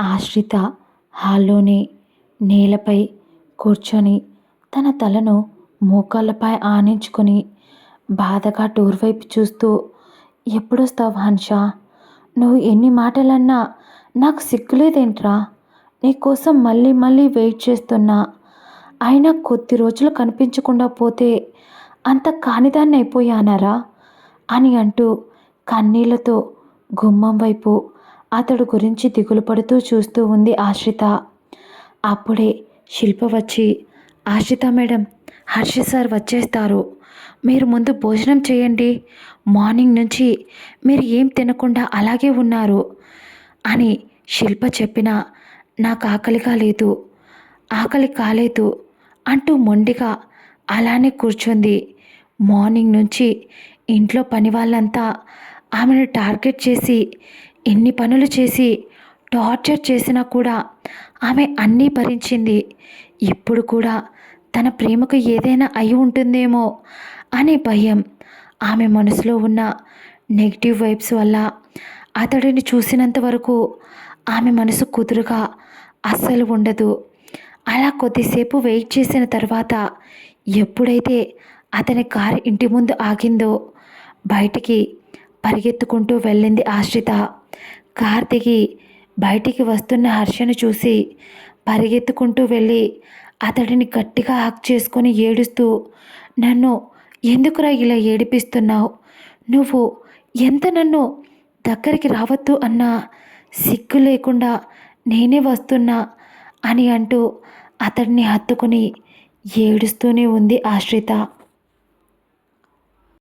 ఆశ్రిత హాల్లోని నేలపై కూర్చొని తన తలను మోకాళ్ళపై ఆనించుకొని బాధగా డోర్ వైపు చూస్తూ, ఎప్పుడొస్తావు హన్షా? నువ్వు ఎన్ని మాటలన్నా నాకు సిగ్గులేదేంట్రా? నీకోసం మళ్ళీ మళ్ళీ వెయిట్ చేస్తున్నా. అయినా కొద్ది రోజులు కనిపించకుండా పోతే అంత కానిదాన్ని అయిపోయానారా అని అంటూ కన్నీళ్లతో గుమ్మం వైపు అతడు గురించి దిగులు పడుతూ చూస్తూ ఉంది ఆశ్రిత. అప్పుడే శిల్ప వచ్చి, ఆశ్రిత మేడం, హర్ష సార్ వచ్చేస్తారు, మీరు ముందు భోజనం చేయండి, మార్నింగ్ నుంచి మీరు ఏం తినకుండా అలాగే ఉన్నారు అని శిల్ప చెప్పినా నాకు ఆకలిగా లేదు, ఆకలి కాలేదు అంటూ మొండిగా అలానే కూర్చుంది. మార్నింగ్ నుంచి ఇంట్లో పని వాళ్ళంతా ఆమెను టార్గెట్ చేసి ఎన్ని పనులు చేసి టార్చర్ చేసినా కూడా ఆమె అన్నీ భరించింది. ఇప్పుడు కూడా తన ప్రేమకు ఏదైనా అయి ఉంటుందేమో అనే భయం, ఆమె మనసులో ఉన్న నెగిటివ్ వైబ్స్ వల్ల అతడిని చూసినంత వరకు ఆమె మనసు కుదురుగా అస్సలు ఉండదు. అలా కొద్దిసేపు వెయిట్ చేసిన తర్వాత ఎప్పుడైతే అతని కారు ఇంటి ముందు ఆగిందో బయటికి పరిగెత్తుకుంటూ వెళ్ళింది ఆశ్రిత. కార్ దిగి బయటికి వస్తున్న హర్షను చూసి పరిగెత్తుకుంటూ వెళ్ళి అతడిని గట్టిగా హక్ చేసుకొని ఏడుస్తూ, నన్ను ఎందుకురా ఇలా ఏడిపిస్తున్నావు? నువ్వు ఎంత నన్ను దగ్గరికి రావద్దు అన్నా సిగ్గు లేకుండా నేనే వస్తున్నా అని అంటూ అతడిని హత్తుకుని ఏడుస్తూనే ఉంది ఆశ్రిత.